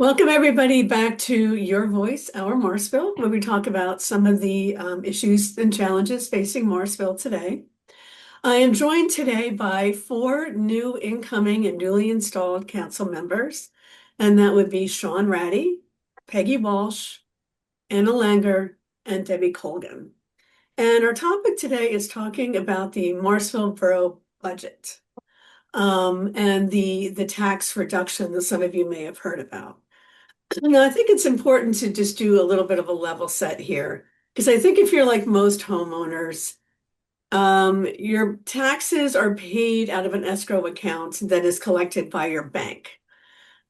Welcome everybody back to Your Voice, Our Morrisville, where we talk about some of the issues and challenges facing Morrisville today. I am joined today by four new incoming and newly installed council members, and that would be Shawn Ratti, Peggy Walsh, Anna Langer, and Debby Colgan. And our topic today is talking about the Morrisville Borough budget and the tax reduction that some of you may have heard about. No, I think it's important to just do a little bit of a level set here, because I think if you're like most homeowners, your taxes are paid out of an escrow account that is collected by your bank.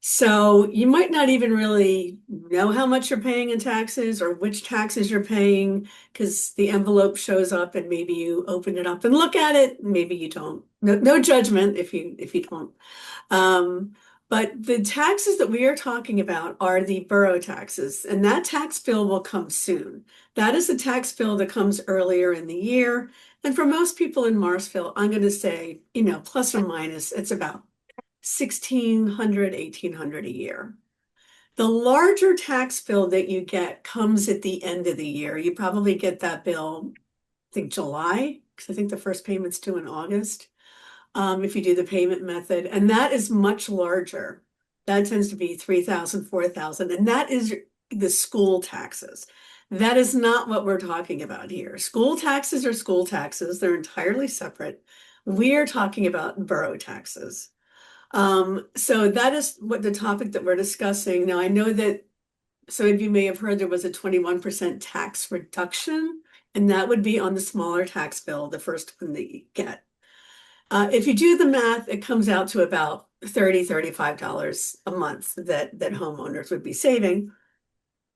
So you might not even really know how much you're paying in taxes or which taxes you're paying, because the envelope shows up and maybe you open it up and look at it, maybe you don't. No judgment if you don't. Um, but the taxes that we are talking about are the borough taxes, and that tax bill will come soon. That is the tax bill that comes earlier in the year. And for most people in Morrisville, I'm going to say, plus or minus, it's about 1,600, 1,800 a year. The larger tax bill that you get comes at the end of the year. You probably get that bill, I think July, because I think the first payment's due in August. If you do the payment method, and that is much larger. That tends to be 3,000, 4,000, and that is the school taxes. That is not what we're talking about here. School taxes are school taxes. They're entirely separate. We are talking about borough taxes. So that is what the topic that we're discussing. Now, I know that some of you may have heard there was a 21% tax reduction, and that would be on the smaller tax bill, the first one that you get. If you do the math, it comes out to about $30, $35 a month that homeowners would be saving,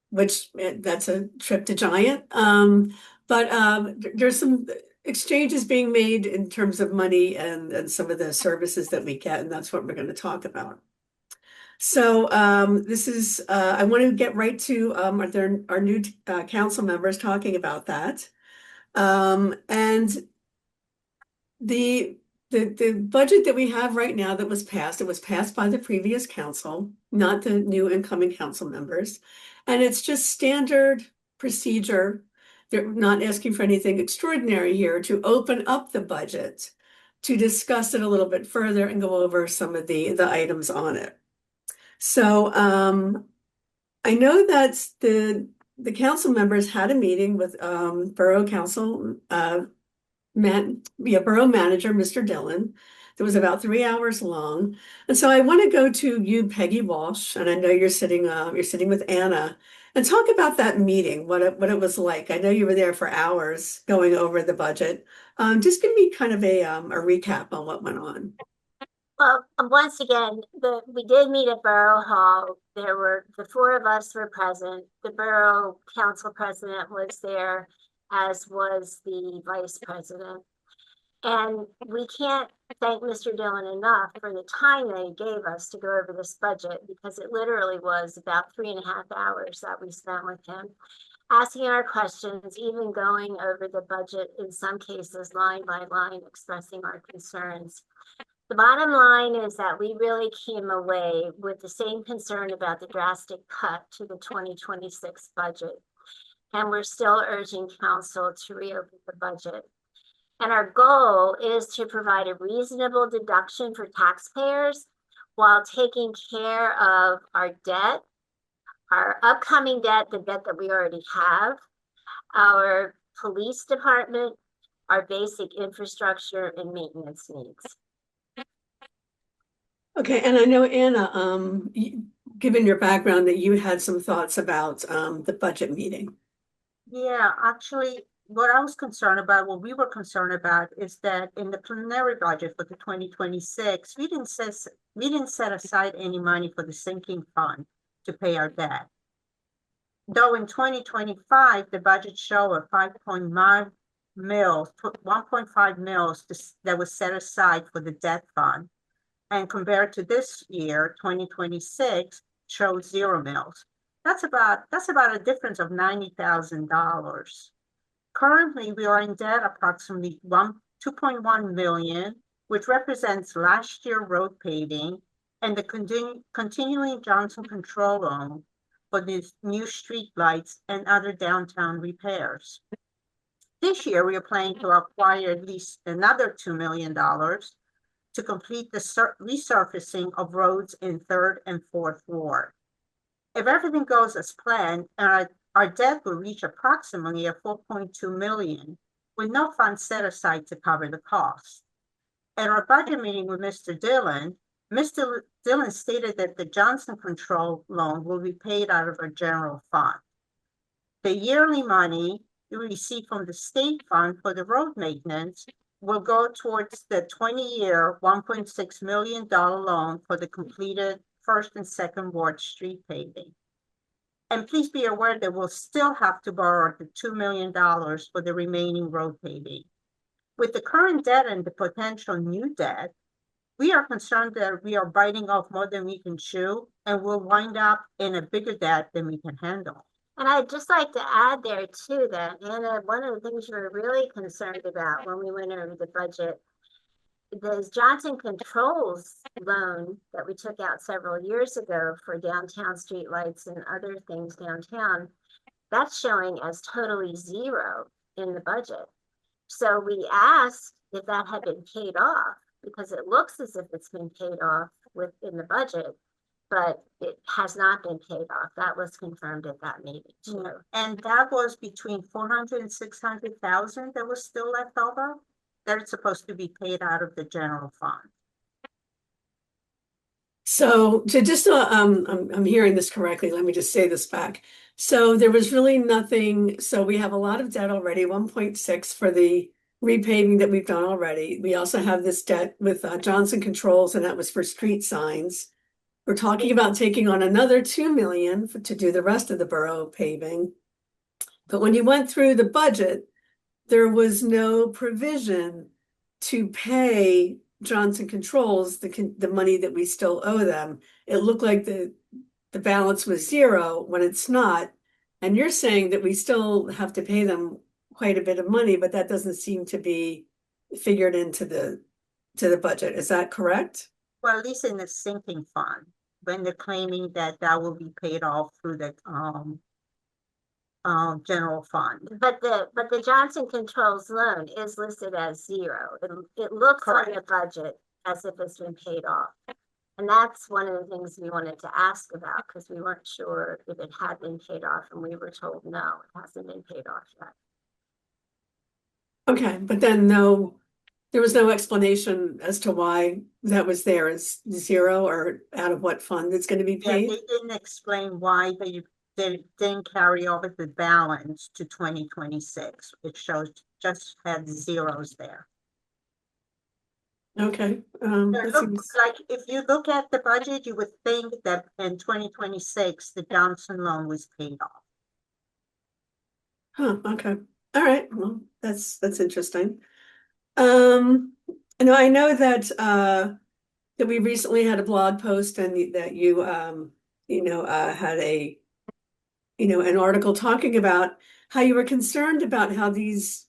which that's a trip to Giant. But there's some exchanges being made in terms of money and some of the services that we get, and that's what we're going to talk about. So this is, I want to get right to our new council members talking about that. And the budget that we have right now that was passed, it was passed by the previous council, not the new incoming council members. And it's just standard procedure. They're not asking for anything extraordinary here to open up the budget, to discuss it a little bit further and go over some of the items on it. So I know that the council members had a meeting with Borough Council Borough Manager, Mr. Dillon. That was about 3 hours long. And so I want to go to you, Peggy Walsh, and I know you're sitting with Anna, and talk about that meeting, what it was like. I know you were there for hours going over the budget. Just give me kind of a recap on what went on. Well, once again, we did meet at Borough Hall. The four of us were present. The Borough Council President was there, as was the Vice President. And we can't thank Mr. Dillon enough for the time that he gave us to go over this budget, because it literally was about 3.5 hours that we spent with him, asking our questions, even going over the budget, in some cases, line by line, expressing our concerns. The bottom line is that we really came away with the same concern about the drastic cut to the 2026 budget. And we're still urging council to reopen the budget. And our goal is to provide a reasonable deduction for taxpayers while taking care of our debt, our upcoming debt, the debt that we already have, our police department, our basic infrastructure and maintenance needs. Okay, and I know, Anna, given your background, that you had some thoughts about the budget meeting. Yeah, actually, what we were concerned about is that in the preliminary budget for the 2026, we didn't set aside any money for the sinking fund to pay our debt. Though in 2025, the budget showed a 5.9 mils, 1.5 mils that was set aside for the debt fund. And compared to this year, 2026, shows 0 mils. That's about a difference of $90,000. Currently, we are in debt approximately 2.1 million, which represents last year road paving and the continuing Johnson control loan for the new street lights and other downtown repairs. This year, we are planning to acquire at least another $2 million to complete the resurfacing of roads in 3rd and 4th Ward. If everything goes as planned, our debt will reach approximately a 4.2 million, with no funds set aside to cover the cost. At our budget meeting with Mr. Dillon stated that the Johnson Control loan will be paid out of our general fund. The yearly money we receive from the state fund for the road maintenance will go towards the 20-year, $1.6 million loan for the completed 1st and 2nd Ward street paving. And please be aware that we'll still have to borrow the $2 million for the remaining road paving. With the current debt and the potential new debt, we are concerned that we are biting off more than we can chew and will wind up in a bigger debt than we can handle. And I'd just like to add there too that, Anna, one of the things we were really concerned about when we went over the budget, the Johnson Controls loan that we took out several years ago for downtown streetlights and other things downtown, that's showing as totally zero in the budget. So we asked if that had been paid off, because it looks as if it's been paid off within the budget, but it has not been paid off. That was confirmed at that meeting too. And that was between 400 and 600,000 that was still left over. That it's supposed to be paid out of the general fund. So to just I'm hearing this correctly, let me just say this back. So there was really nothing, so we have a lot of debt already, 1.6 for the repaving that we've done already. We also have this debt with Johnson Controls, and that was for street signs. We're talking about taking on another 2 million to do the rest of the borough paving. But when you went through the budget, there was no provision to pay Johnson Controls the money that we still owe them. It looked like the balance was zero when it's not. And you're saying that we still have to pay them quite a bit of money, but that doesn't seem to be figured into the budget. Is that correct? Well, at least in the sinking fund, when they're claiming that that will be paid off through the general fund. But the Johnson Controls loan is listed as zero. It looks on the budget as if it's been paid off. And that's one of the things we wanted to ask about, because we weren't sure if it had been paid off, and we were told no, it hasn't been paid off yet. Okay, but then there was no explanation as to why that was there as zero, or out of what fund it's going to be paid. Yeah, they didn't explain why they didn't carry over the balance to 2026. It shows just had zeros there. Okay. Like if you look at the budget, you would think that in 2026 the Johnson loan was paid off. Huh, okay. All right. Well, that's interesting. I know that we recently had a blog post, and that you had an article talking about how you were concerned about how these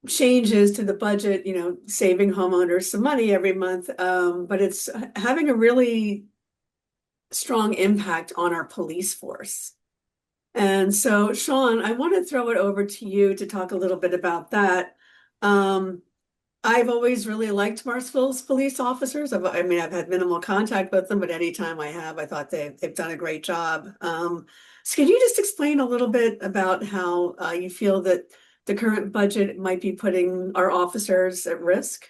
changes to the budget, saving homeowners some money every month, but it's having a really strong impact on our police force. And so, Shawn, I want to throw it over to you to talk a little bit about that. I've always really liked Morrisville's police officers. I've had minimal contact with them, but anytime I have, I thought they've done a great job. So can you just explain a little bit about how you feel that the current budget might be putting our officers at risk?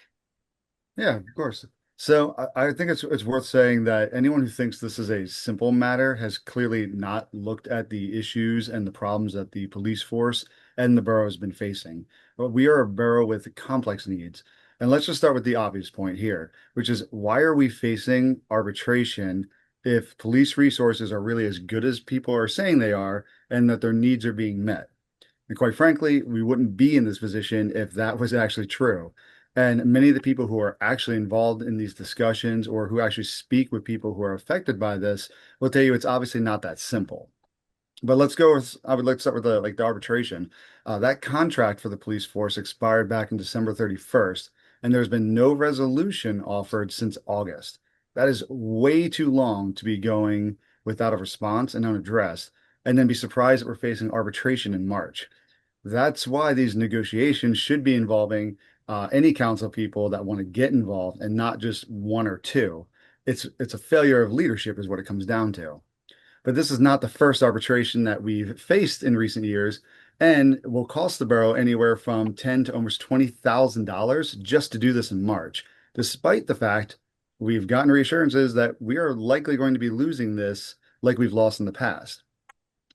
Yeah, of course. So I think it's worth saying that anyone who thinks this is a simple matter has clearly not looked at the issues and the problems that the police force and the borough has been facing. But we are a borough with complex needs. And let's just start with the obvious point here, which is, why are we facing arbitration if police resources are really as good as people are saying they are, and that their needs are being met? And quite frankly, we wouldn't be in this position if that was actually true. And many of the people who are actually involved in these discussions, or who actually speak with people who are affected by this, will tell you it's obviously not that simple. But I would like to start with the arbitration. That contract for the police force expired back in December 31st, and there's been no resolution offered since August. That is way too long to be going without a response and unaddressed, and then be surprised that we're facing arbitration in March. That's why these negotiations should be involving any council people that want to get involved and not just one or two. It's a failure of leadership is what it comes down to. But this is not the first arbitration that we've faced in recent years and will cost the borough anywhere from ten to almost $20,000 just to do this in March, despite the fact we've gotten reassurances that we are likely going to be losing this like we've lost in the past.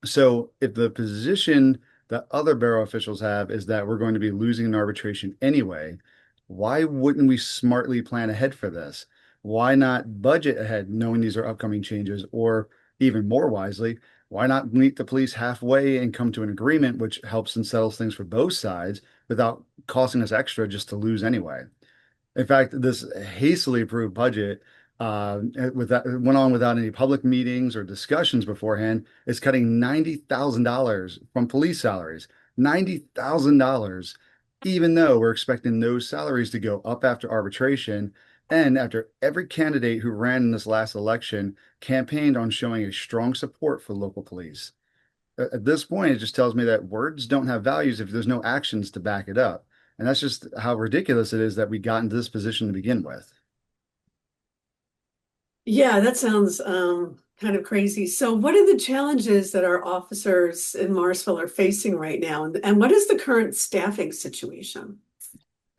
So if the position that other borough officials have is that we're going to be losing an arbitration anyway, why wouldn't we smartly plan ahead for this? Why not budget ahead knowing these are upcoming changes? Or even more wisely, why not meet the police halfway and come to an agreement which helps and settles things for both sides without costing us extra just to lose anyway? In fact, this hastily approved budget, went on without any public meetings or discussions beforehand, is cutting $90,000 from police salaries. $90,000, even though we're expecting those salaries to go up after arbitration, and after every candidate who ran in this last election campaigned on showing a strong support for local police. At this point, it just tells me that words don't have values if there's no actions to back it up. And that's just how ridiculous it is that we got into this position to begin with. Yeah, that sounds kind of crazy. So what are the challenges that our officers in Morrisville are facing right now? And what is the current staffing situation?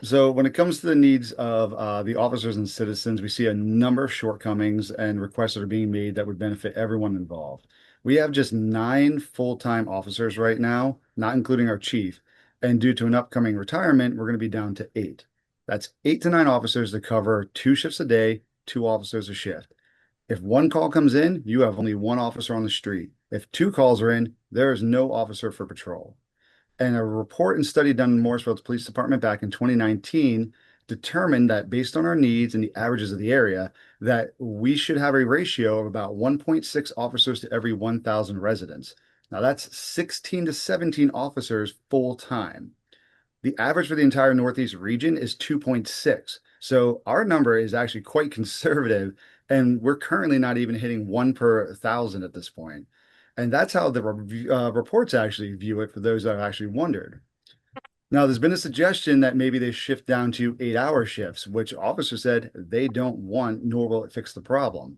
So when it comes to the needs of the officers and citizens, we see a number of shortcomings and requests that are being made that would benefit everyone involved. We have just 9 full-time officers right now, not including our chief. And due to an upcoming retirement, we're going to be down to 8. That's 8 to 9 officers to cover 2 shifts a day, 2 officers a shift. If one call comes in, you have only 1 officer on the street. If 2 calls are in, there is no officer for patrol. And a report and study done in Morrisville's police department back in 2019 determined that based on our needs and the averages of the area, that we should have a ratio of about 1.6 officers to every 1,000 residents. Now that's 16 to 17 officers full time. The average for the entire Northeast region is 2.6. So our number is actually quite conservative, and we're currently not even hitting 1 per 1,000 at this point. And that's how the reports actually view it for those that have actually wondered. Now, there's been a suggestion that maybe they shift down to 8-hour shifts, which officers said they don't want, nor will it fix the problem.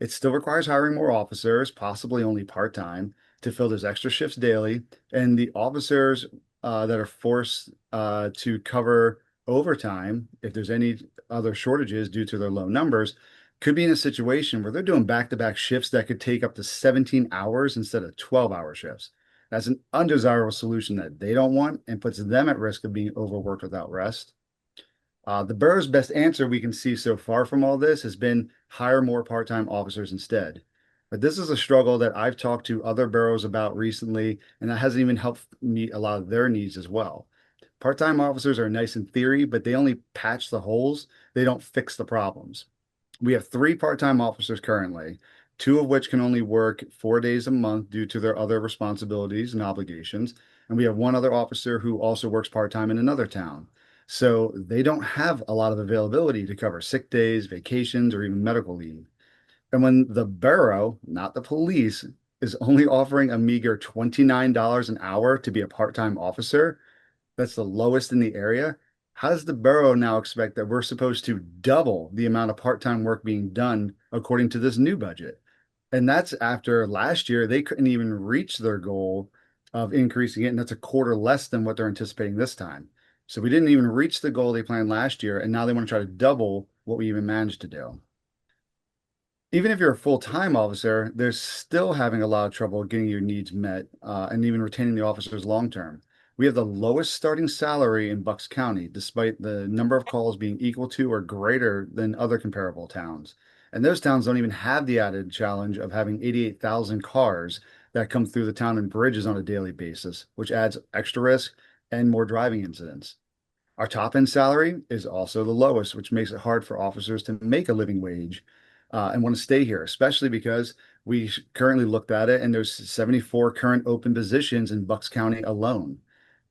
It still requires hiring more officers, possibly only part-time, to fill those extra shifts daily. And the officers that are forced to cover overtime, if there's any other shortages due to their low numbers, could be in a situation where they're doing back-to-back shifts that could take up to 17 hours instead of 12-hour shifts. That's an undesirable solution that they don't want and puts them at risk of being overworked without rest. The borough's best answer we can see so far from all this has been hire more part-time officers instead. But this is a struggle that I've talked to other boroughs about recently, and that hasn't even helped meet a lot of their needs as well. Part-time officers are nice in theory, but they only patch the holes. They don't fix the problems. We have 3 part-time officers currently, 2 of which can only work 4 days a month due to their other responsibilities and obligations. And we have 1 other officer who also works part-time in another town. So they don't have a lot of availability to cover sick days, vacations, or even medical leave. And when the borough, not the police, is only offering a meager $29 an hour to be a part-time officer, that's the lowest in the area. How does the borough now expect that we're supposed to double the amount of part-time work being done according to this new budget? And that's after last year, they couldn't even reach their goal of increasing it. And that's a quarter less than what they're anticipating this time. So we didn't even reach the goal they planned last year. And now they want to try to double what we even managed to do. Even if you're a full-time officer, they're still having a lot of trouble getting your needs met and even retaining the officers long-term. We have the lowest starting salary in Bucks County, despite the number of calls being equal to or greater than other comparable towns. And those towns don't even have the added challenge of having 88,000 cars that come through the town and bridges on a daily basis, which adds extra risk and more driving incidents. Our top end salary is also the lowest, which makes it hard for officers to make a living wage and want to stay here, especially because we currently looked at it and there's 74 current open positions in Bucks County alone.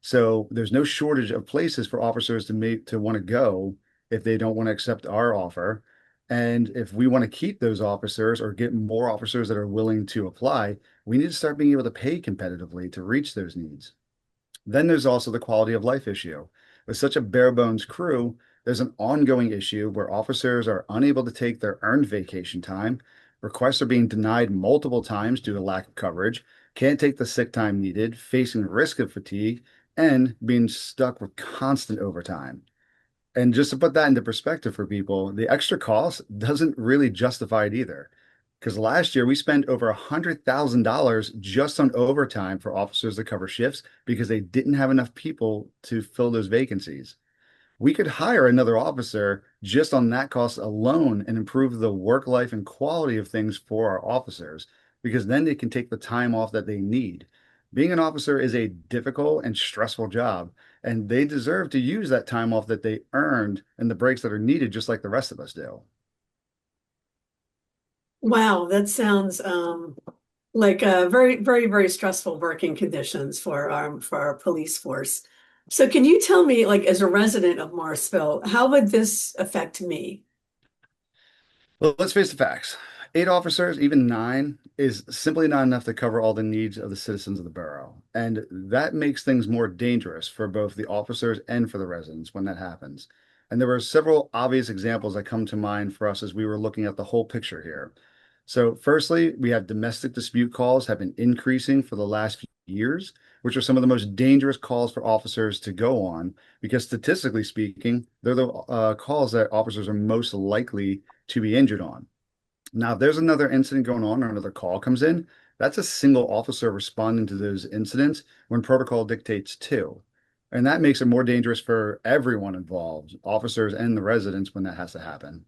So there's no shortage of places for officers to want to go if they don't want to accept our offer. And if we want to keep those officers or get more officers that are willing to apply, we need to start being able to pay competitively to reach those needs. Then there's also the quality of life issue. With such a bare bones crew, there's an ongoing issue where officers are unable to take their earned vacation time. Requests are being denied multiple times due to lack of coverage, can't take the sick time needed, facing risk of fatigue, and being stuck with constant overtime. And just to put that into perspective for people, the extra cost doesn't really justify it either. Because last year we spent over $100,000 just on overtime for officers to cover shifts because they didn't have enough people to fill those vacancies. We could hire another officer just on that cost alone and improve the work life and quality of things for our officers because then they can take the time off that they need. Being an officer is a difficult and stressful job, and they deserve to use that time off that they earned and the breaks that are needed, just like the rest of us do. Wow, that sounds like very, very, very stressful working conditions for our police force. So can you tell me, like, as a resident of Morrisville, how would this affect me? Well, let's face the facts. Eight officers, even nine, is simply not enough to cover all the needs of the citizens of the borough. And that makes things more dangerous for both the officers and for the residents when that happens. And there were several obvious examples that come to mind for us as we were looking at the whole picture here. So, firstly, we have domestic dispute calls have been increasing for the last few years, which are some of the most dangerous calls for officers to go on because statistically speaking, they're the calls that officers are most likely to be injured on. Now, if there's another incident going on or another call comes in, that's a single officer responding to those incidents when protocol dictates two. And that makes it more dangerous for everyone involved, officers and the residents, when that has to happen.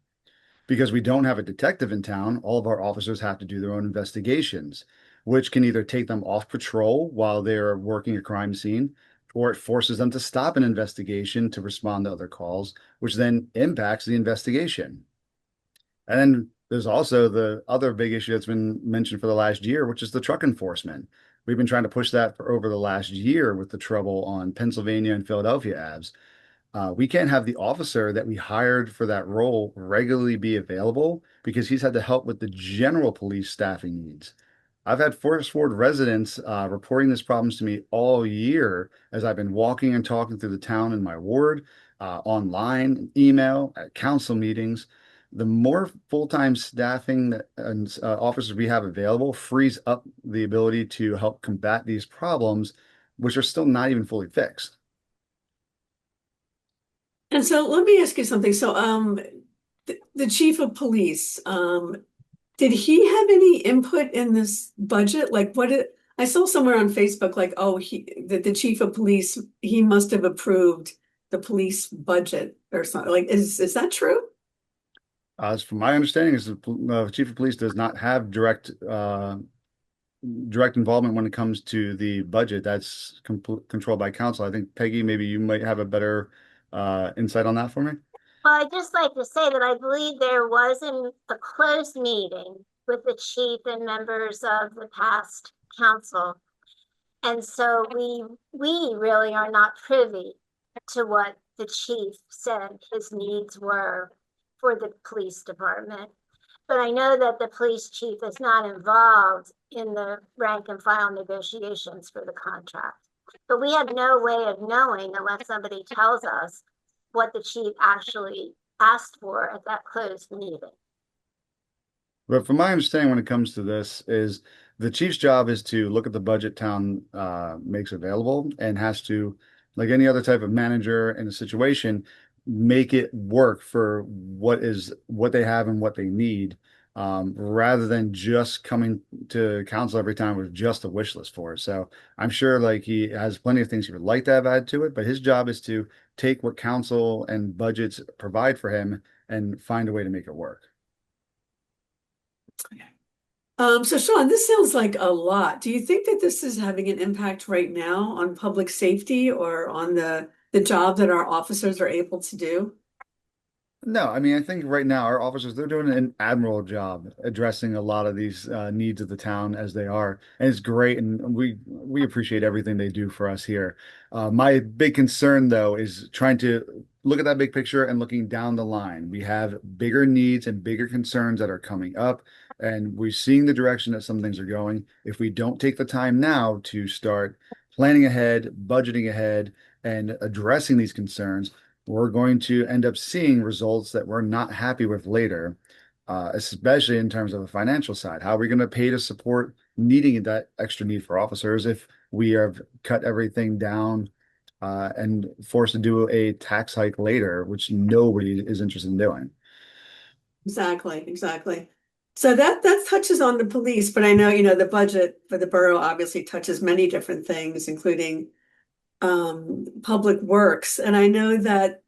Because we don't have a detective in town, all of our officers have to do their own investigations, which can either take them off patrol while they're working a crime scene, or it forces them to stop an investigation to respond to other calls, which then impacts the investigation. And then there's also the other big issue that's been mentioned for the last year, which is the truck enforcement. We've been trying to push that for over the last year with the trouble on Pennsylvania and Philadelphia Aves. We can't have the officer that we hired for that role regularly be available because he's had to help with the general police staffing needs. I've had Forest Ward residents reporting these problems to me all year as I've been walking and talking through the town in my ward, online, email, at council meetings. The more full-time staffing and officers we have available frees up the ability to help combat these problems, which are still not even fully fixed. And so let me ask you something. So, the chief of police, did he have any input in this budget? Like, I saw somewhere on Facebook, like, oh, that the chief of police, he must have approved the police budget or something. Like, is that true? As from my understanding, is the chief of police does not have direct involvement when it comes to the budget. That's controlled by council. I think Peggy, maybe you might have a better insight on that for me. Well, I'd just like to say that I believe there was a closed meeting with the chief and members of the past council. And so we really are not privy to what the chief said his needs were for the police department. But I know that the police chief is not involved in the rank and file negotiations for the contract. But we have no way of knowing unless somebody tells us what the chief actually asked for at that closed meeting. But from my understanding, when it comes to this, is the chief's job is to look at the budget town makes available and has to, like any other type of manager in a situation, make it work for what they have and what they need, rather than just coming to council every time with just a wish list for it. So I'm sure like he has plenty of things he would like to have added to it, but his job is to take what council and budgets provide for him and find a way to make it work. So Shawn, this sounds like a lot. Do you think that this is having an impact right now on public safety or on the job that our officers are able to do? No, I mean, I think right now our officers, they're doing an admirable job addressing a lot of these needs of the town as they are. And it's great. And we appreciate everything they do for us here. My big concern, though, is trying to look at that big picture and looking down the line. We have bigger needs and bigger concerns that are coming up, and we're seeing the direction that some things are going. If we don't take the time now to start planning ahead, budgeting ahead, and addressing these concerns, we're going to end up seeing results that we're not happy with later, especially in terms of the financial side. How are we going to pay to support needing that extra need for officers if we have cut everything down and forced to do a tax hike later, which nobody is interested in doing? Exactly, exactly. So that touches on the police, but I know, the budget for the borough obviously touches many different things, including public works. And I know that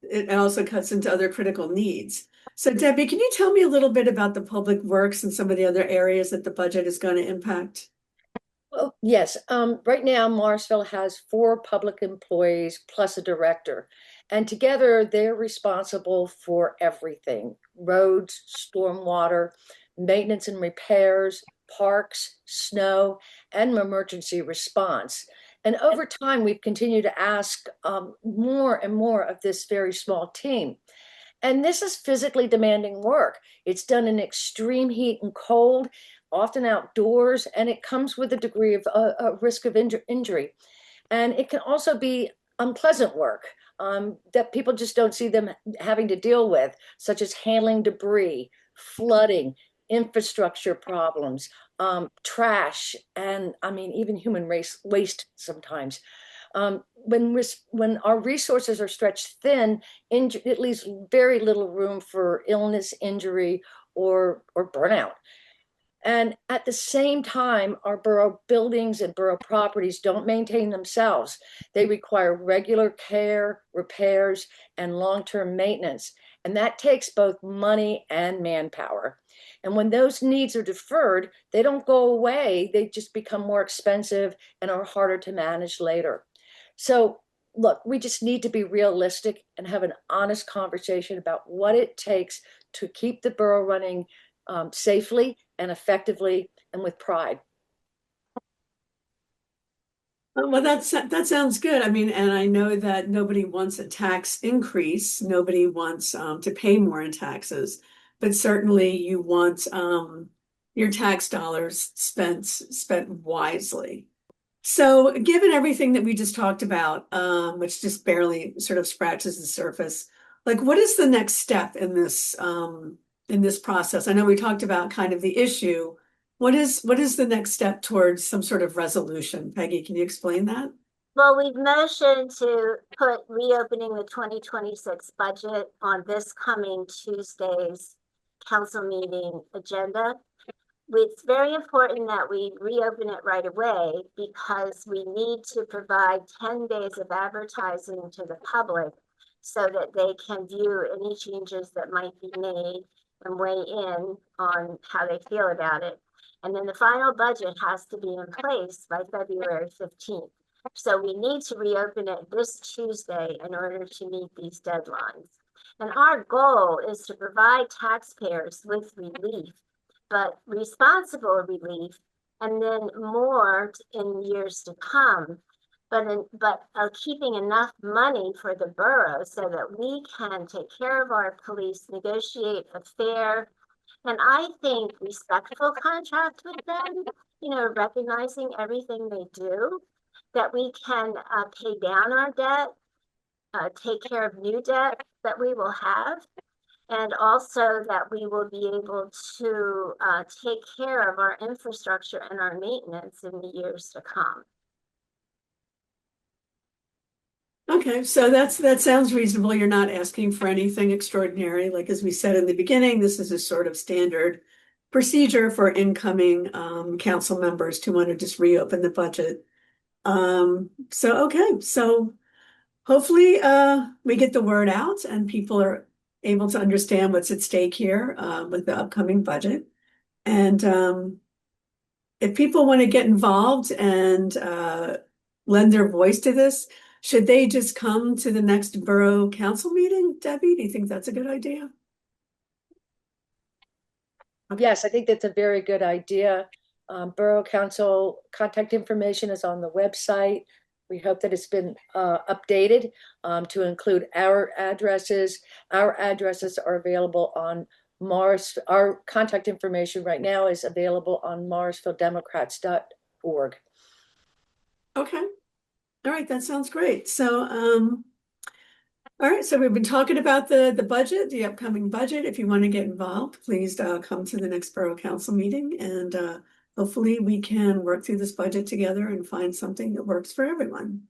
it also cuts into other critical needs. So Debbie, can you tell me a little bit about the public works and some of the other areas that the budget is going to impact? Well, yes. Right now, Morrisville has four public employees plus a director. And together, they're responsible for everything: roads, stormwater, maintenance and repairs, parks, snow, and emergency response. And over time, we've continued to ask more and more of this very small team. And this is physically demanding work. It's done in extreme heat and cold, often outdoors, and it comes with a degree of a risk of injury. And it can also be unpleasant work that people just don't see them having to deal with, such as handling debris, flooding, infrastructure problems, trash, and I mean, even human waste sometimes. When our resources are stretched thin, it leaves very little room for illness, injury, or burnout. And at the same time, our borough buildings and borough properties don't maintain themselves. They require regular care, repairs, and long-term maintenance. And that takes both money and manpower. And when those needs are deferred, they don't go away. They just become more expensive and are harder to manage later. So, look, we just need to be realistic and have an honest conversation about what it takes to keep the borough running safely and effectively and with pride. Well, that sounds good. I mean, and I know that nobody wants a tax increase. Nobody wants to pay more in taxes, but certainly you want your tax dollars spent wisely. So, given everything that we just talked about, which just barely sort of scratches the surface, like what is the next step in this process? I know we talked about kind of the issue. What is the next step towards some sort of resolution? Peggy, can you explain that? Well, we've motioned to put reopening the 2026 budget on this coming Tuesday's council meeting agenda. It's very important that we reopen it right away because we need to provide 10 days of advertising to the public so that they can view any changes that might be made and weigh in on how they feel about it. And then the final budget has to be in place by February 15th. So we need to reopen it this Tuesday in order to meet these deadlines. And our goal is to provide taxpayers with relief, but responsible relief, and then more in years to come. But keeping enough money for the borough so that we can take care of our police, negotiate a fair and I think respectful contract with them, recognizing everything they do, that we can pay down our debt, take care of new debt that we will have, and also that we will be able to take care of our infrastructure and our maintenance in the years to come. Okay, so that sounds reasonable. You're not asking for anything extraordinary. Like as we said in the beginning, this is a sort of standard procedure for incoming council members to want to just reopen the budget. So hopefully we get the word out and people are able to understand what's at stake here with the upcoming budget. And if people want to get involved and lend their voice to this, Should they just come to the next borough council meeting, Debbie? Do you think that's a good idea? Yes, I think that's a very good idea. Borough Council contact information is on the website. We hope that it's been updated to include our addresses. Our addresses are available on our contact information right now is available on morrisvilledemocrats.org. Okay. All right, that sounds great. So, all right, so we've been talking about the budget, the upcoming budget. If you want to get involved, please come to the next borough council meeting, and hopefully we can work through this budget together and find something that works for everyone.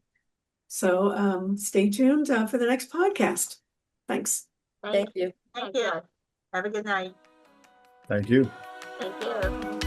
So stay tuned for the next podcast. Thanks. Thank you. Thank you. Have a good night. Thank you. Thank you.